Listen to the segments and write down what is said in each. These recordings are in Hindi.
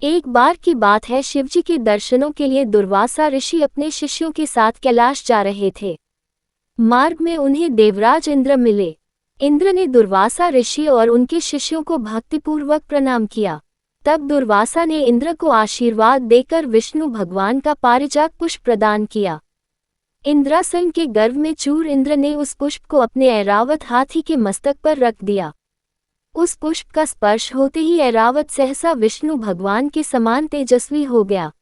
एक बार की बात है, शिवजी के दर्शनों के लिए दुर्वासा ऋषि अपने शिष्यों के साथ कैलाश जा रहे थे। मार्ग में उन्हें देवराज इंद्र मिले। इंद्र ने दुर्वासा ऋषि और उनके शिष्यों को भक्तिपूर्वक प्रणाम किया। तब दुर्वासा ने इंद्र को आशीर्वाद देकर विष्णु भगवान का पारिजात पुष्प प्रदान किया। इंद्रासन के गर्भ में चूर इंद्र ने उस पुष्प को अपने ऐरावत हाथी के मस्तक पर रख दिया। उस पुष्प का स्पर्श होते ही ऐरावत सहसा विष्णु भगवान के समान तेजस्वी हो गया।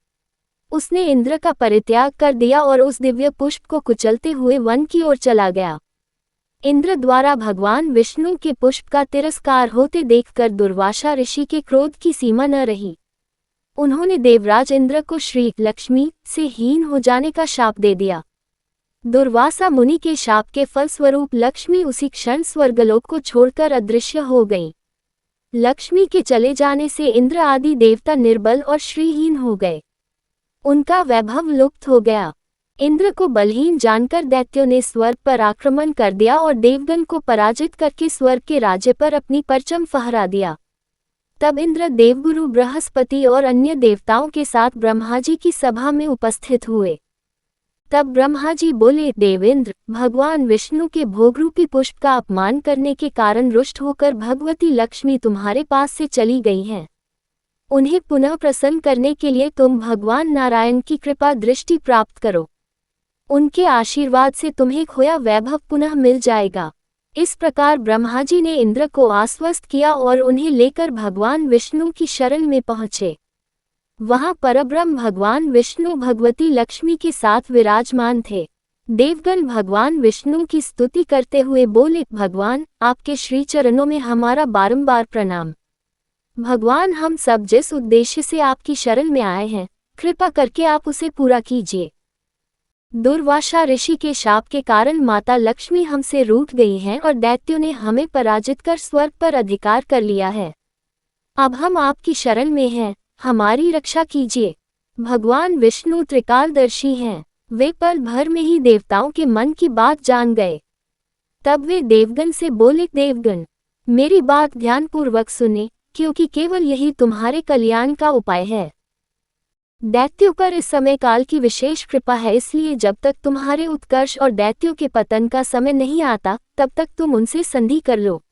उसने इंद्र का परित्याग कर दिया और उस दिव्य पुष्प को कुचलते हुए वन की ओर चला गया। इंद्र द्वारा भगवान विष्णु के पुष्प का तिरस्कार होते देखकर दुर्वासा ऋषि के क्रोध की सीमा न रही। उन्होंने देवराज इंद्र को श्री लक्ष्मी से हीन हो जाने का शाप दे दिया। दुर्वासा मुनि के शाप के फलस्वरूप लक्ष्मी उसी क्षण स्वर्गलोक को छोड़कर अदृश्य हो गईं। लक्ष्मी के चले जाने से इंद्र आदि देवता निर्बल और श्रीहीन हो गए। उनका वैभव लुप्त हो गया। इंद्र को बलहीन जानकर दैत्यों ने स्वर्ग पर आक्रमण कर दिया और देवगण को पराजित करके स्वर्ग के राज्य पर अपनी परचम फहरा दिया। तब इंद्र देवगुरु बृहस्पति और अन्य देवताओं के साथ ब्रह्माजी की सभा में उपस्थित हुए। तब ब्रह्माजी बोले, देवेंद्र, भगवान विष्णु के भोगरूपी पुष्प का अपमान करने के कारण रुष्ट होकर भगवती लक्ष्मी तुम्हारे पास से चली गई हैं। उन्हें पुनः प्रसन्न करने के लिए तुम भगवान नारायण की कृपा दृष्टि प्राप्त करो। उनके आशीर्वाद से तुम्हें खोया वैभव पुनः मिल जाएगा। इस प्रकार ब्रह्माजी ने इंद्र को आश्वस्त किया और उन्हें लेकर भगवान विष्णु की शरण में पहुँचे। वहां परब्रह्म भगवान विष्णु भगवती लक्ष्मी के साथ विराजमान थे। देवगण भगवान विष्णु की स्तुति करते हुए बोले, भगवान, आपके श्री चरणों में हमारा बारंबार प्रणाम। भगवान, हम सब जिस उद्देश्य से आपकी शरण में आए हैं, कृपा करके आप उसे पूरा कीजिए। दुर्वासा ऋषि के शाप के कारण माता लक्ष्मी हमसे रूठ गई हैं और दैत्यों ने हमें पराजित कर स्वर्ग पर अधिकार कर लिया है। अब हम आपकी शरण में हैं, हमारी रक्षा कीजिए। भगवान विष्णु त्रिकालदर्शी हैं। वे पल भर में ही देवताओं के मन की बात जान गए। तब वे देवगण से बोले, देवगण, मेरी बात ध्यानपूर्वक सुने, क्योंकि केवल यही तुम्हारे कल्याण का उपाय है। दैत्यों पर इस समय काल की विशेष कृपा है, इसलिए जब तक तुम्हारे उत्कर्ष और दैत्यों के पतन का समय नहीं आता, तब तक तुम उनसे संधि कर लो।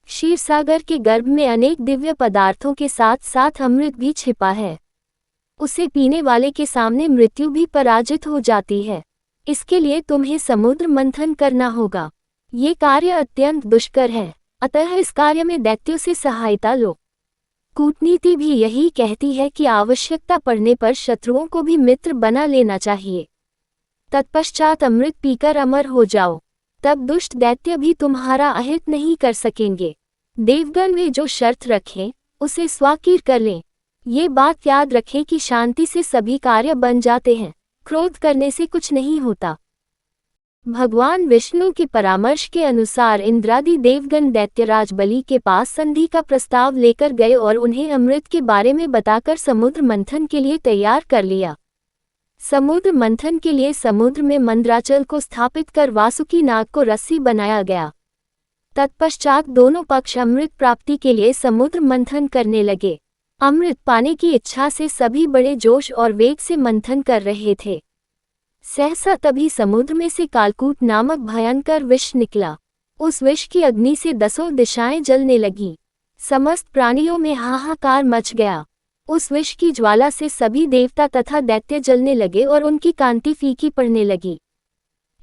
क्षीरसागर के गर्भ में अनेक दिव्य पदार्थों के साथ साथ अमृत भी छिपा है। उसे पीने वाले के सामने मृत्यु भी पराजित हो जाती है। इसके लिए तुम्हें समुद्र मंथन करना होगा। ये कार्य अत्यंत दुष्कर है, अतः इस कार्य में दैत्यों से सहायता लो। कूटनीति भी यही कहती है कि आवश्यकता पड़ने पर शत्रुओं को भी मित्र बना लेना चाहिए। तत्पश्चात अमृत पीकर अमर हो जाओ, तब दुष्ट दैत्य भी तुम्हारा अहित नहीं कर सकेंगे। देवगण वे जो शर्त रखें, उसे स्वाकीर कर लें। ये बात याद रखें कि शांति से सभी कार्य बन जाते हैं, क्रोध करने से कुछ नहीं होता। भगवान विष्णु के परामर्श के अनुसार इंद्रादि देवगण दैत्यराज बलि के पास संधि का प्रस्ताव लेकर गए और उन्हें अमृत के बारे में बताकर समुद्र मंथन के लिए तैयार कर लिया। समुद्र मंथन के लिए समुद्र में मंद्राचल को स्थापित कर वासुकी नाग को रस्सी बनाया गया। तत्पश्चात दोनों पक्ष अमृत प्राप्ति के लिए समुद्र मंथन करने लगे। अमृत पाने की इच्छा से सभी बड़े जोश और वेग से मंथन कर रहे थे। सहसा तभी समुद्र में से कालकूट नामक भयंकर विष निकला। उस विष की अग्नि से 10 दिशाएं जलने लगीं। समस्त प्राणियों में हाहाकार मच गया। उस विष की ज्वाला से सभी देवता तथा दैत्य जलने लगे और उनकी कांति फीकी पड़ने लगी।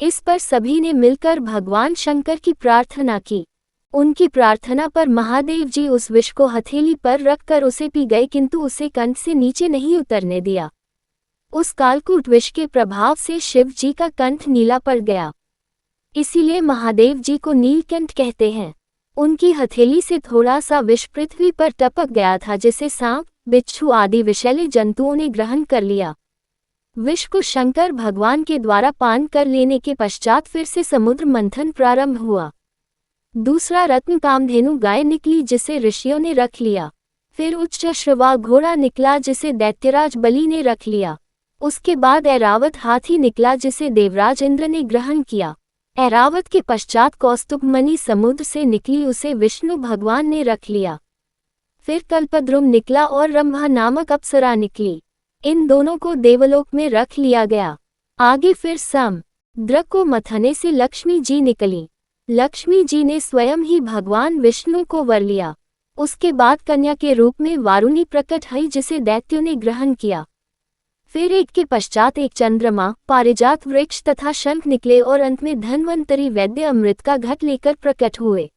इस पर सभी ने मिलकर भगवान शंकर की प्रार्थना की। उनकी प्रार्थना पर महादेव जी उस विष को हथेली पर रखकर उसे पी गए, किंतु उसे कंठ से नीचे नहीं उतरने दिया। उस कालकूट विष के प्रभाव से शिव जी का कंठ नीला पड़ गया। इसीलिए महादेव जी को नीलकंठ कहते हैं। उनकी हथेली से थोड़ा सा विष पृथ्वी पर टपक गया था, जिसे सांप, बिच्छू आदि विषैले जंतुओं ने ग्रहण कर लिया। विष को शंकर भगवान के द्वारा पान कर लेने के पश्चात फिर से समुद्र मंथन प्रारंभ हुआ। दूसरा रत्न कामधेनु गाय निकली, जिसे ऋषियों ने रख लिया। फिर उच्चश्रवा घोड़ा निकला, जिसे दैत्यराज बलि ने रख लिया। उसके बाद ऐरावत हाथी निकला, जिसे देवराज इंद्र ने ग्रहण किया। ऐरावत के पश्चात कौस्तुभ मणि समुद्र से निकली, उसे विष्णु भगवान ने रख लिया। फिर कल्पद्रुम निकला और रंभा नामक अप्सरा निकली। इन दोनों को देवलोक में रख लिया गया। आगे फिर समुद्र को मथने से लक्ष्मी जी निकली। लक्ष्मी जी ने स्वयं ही भगवान विष्णु को वर लिया। उसके बाद कन्या के रूप में वारुणी प्रकट हुई जिसे दैत्यों ने ग्रहण किया। फिर एक के पश्चात एक चंद्रमा, पारिजात वृक्ष तथा शंख निकले और अंत में धन्वंतरी वैद्य अमृत का घट लेकर प्रकट हुए।